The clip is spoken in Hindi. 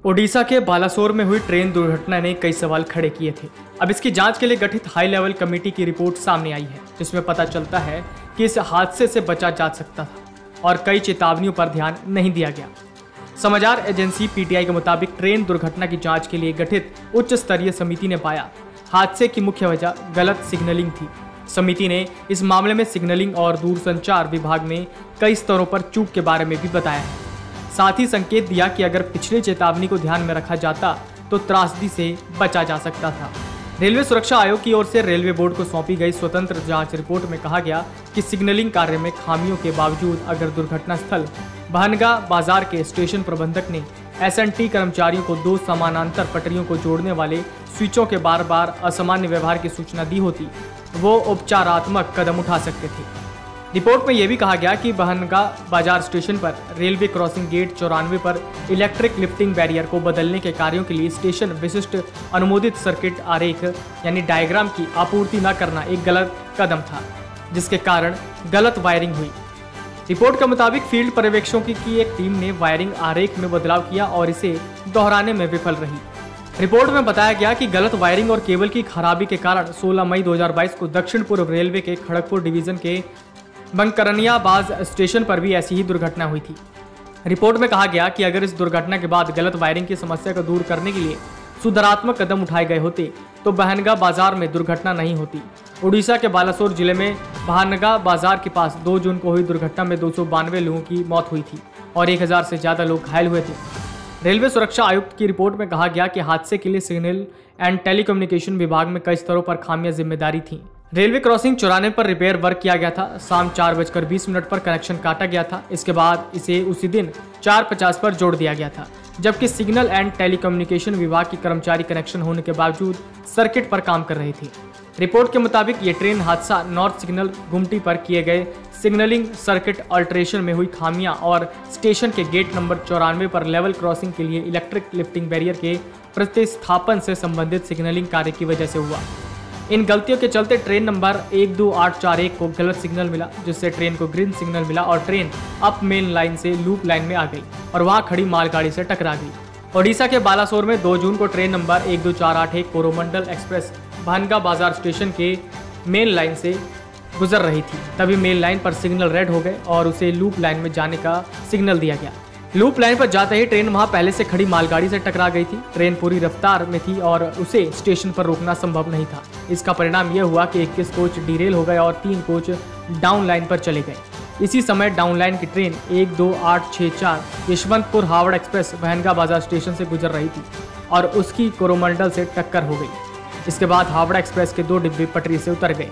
ओडिशा के बालासोर में हुई ट्रेन दुर्घटना ने कई सवाल खड़े किए थे। अब इसकी जांच के लिए गठित हाई लेवल कमेटी की रिपोर्ट सामने आई है, जिसमें पता चलता है कि इस हादसे से बचा जा सकता था और कई चेतावनियों पर ध्यान नहीं दिया गया। समाचार एजेंसी पीटीआई के मुताबिक ट्रेन दुर्घटना की जांच के लिए गठित उच्च स्तरीय समिति ने पाया हादसे की मुख्य वजह गलत सिग्नलिंग थी। समिति ने इस मामले में सिग्नलिंग और दूरसंचार विभाग में कई स्तरों पर चूक के बारे में भी बताया है। साथ ही संकेत दिया कि अगर पिछली चेतावनी को ध्यान में रखा जाता तो त्रासदी से बचा जा सकता था। रेलवे सुरक्षा आयोग की ओर से रेलवे बोर्ड को सौंपी गई स्वतंत्र जांच रिपोर्ट में कहा गया कि सिग्नलिंग कार्य में खामियों के बावजूद अगर दुर्घटना स्थल बहनगा बाजार के स्टेशन प्रबंधक ने एसएनटी कर्मचारियों को दो समानांतर पटरियों को जोड़ने वाले स्विचों के बार बार असामान्य व्यवहार की सूचना दी होती, वो उपचारात्मक कदम उठा सकते थे। रिपोर्ट में यह भी कहा गया कि बहनगा बाजार स्टेशन पर रेलवे क्रॉसिंग गेट 94 पर इलेक्ट्रिक लिफ्टिंग बैरियर को बदलने के कार्यों के लिए स्टेशन विशिष्ट अनुमोदित सर्किट आरेख यानी डायग्राम की आपूर्ति न करना एक गलत कदम था, जिसके कारण गलत वायरिंग हुई। रिपोर्ट के मुताबिक फील्ड पर्यवेक्षकों की एक टीम ने वायरिंग आरेख में बदलाव किया और इसे दोहराने में विफल रही। रिपोर्ट में बताया गया कि गलत वायरिंग और केबल की खराबी के कारण 16 मई 2022 को दक्षिण पूर्व रेलवे के खड़गपुर डिवीजन के बंकरनियाबाज स्टेशन पर भी ऐसी ही दुर्घटना हुई थी। रिपोर्ट में कहा गया कि अगर इस दुर्घटना के बाद गलत वायरिंग की समस्या को दूर करने के लिए सुधारात्मक कदम उठाए गए होते तो बहनगा बाजार में दुर्घटना नहीं होती। उड़ीसा के बालासोर जिले में बहनगा बाजार के पास 2 जून को हुई दुर्घटना में 292 लोगों की मौत हुई थी और 1000 से ज्यादा लोग घायल हुए थे। रेलवे सुरक्षा आयुक्त की रिपोर्ट में कहा गया कि हादसे के लिए सिग्नल एंड टेलीकम्युनिकेशन विभाग में कई स्तरों पर खामियां जिम्मेदारी थीं। रेलवे क्रॉसिंग 94 पर रिपेयर वर्क किया गया था। शाम 4:20 पर कनेक्शन काटा गया था। इसके बाद इसे उसी दिन 4:50 पर जोड़ दिया गया था, जबकि सिग्नल एंड टेलीकम्युनिकेशन विभाग के कर्मचारी कनेक्शन होने के बावजूद सर्किट पर काम कर रहे थे। रिपोर्ट के मुताबिक ये ट्रेन हादसा नॉर्थ सिग्नल गुमटी पर किए गए सिग्नलिंग सर्किट अल्टरेशन में हुई खामियां और स्टेशन के गेट नंबर 94 पर लेवल क्रॉसिंग के लिए इलेक्ट्रिक लिफ्टिंग बैरियर के प्रतिस्थापन से संबंधित सिग्नलिंग कार्य की वजह से हुआ। इन गलतियों के चलते ट्रेन नंबर 12841 को गलत सिग्नल मिला, जिससे ट्रेन को ग्रीन सिग्नल मिला और ट्रेन अप मेन लाइन से लूप लाइन में आ गई और वहां खड़ी मालगाड़ी से टकरा गई। ओडिशा के बालासोर में 2 जून को ट्रेन नंबर 12481 कोरोमंडल एक्सप्रेस बहनगा बाजार स्टेशन के मेन लाइन से गुजर रही थी। तभी मेन लाइन पर सिग्नल रेड हो गए और उसे लूप लाइन में जाने का सिग्नल दिया गया। लूप लाइन पर जाते ही ट्रेन वहां पहले से खड़ी मालगाड़ी से टकरा गई थी। ट्रेन पूरी रफ्तार में थी और उसे स्टेशन पर रोकना संभव नहीं था। इसका परिणाम यह हुआ कि 21 कोच डिरेल हो गए और 3 कोच डाउन लाइन पर चले गए। इसी समय डाउन लाइन की ट्रेन 12864 यशवंतपुर हावड़ा एक्सप्रेस बहनगा बाजार स्टेशन से गुजर रही थी और उसकी कोरोमंडल से टक्कर हो गई। इसके बाद हावड़ा एक्सप्रेस के 2 डिब्बे पटरी से उतर गए।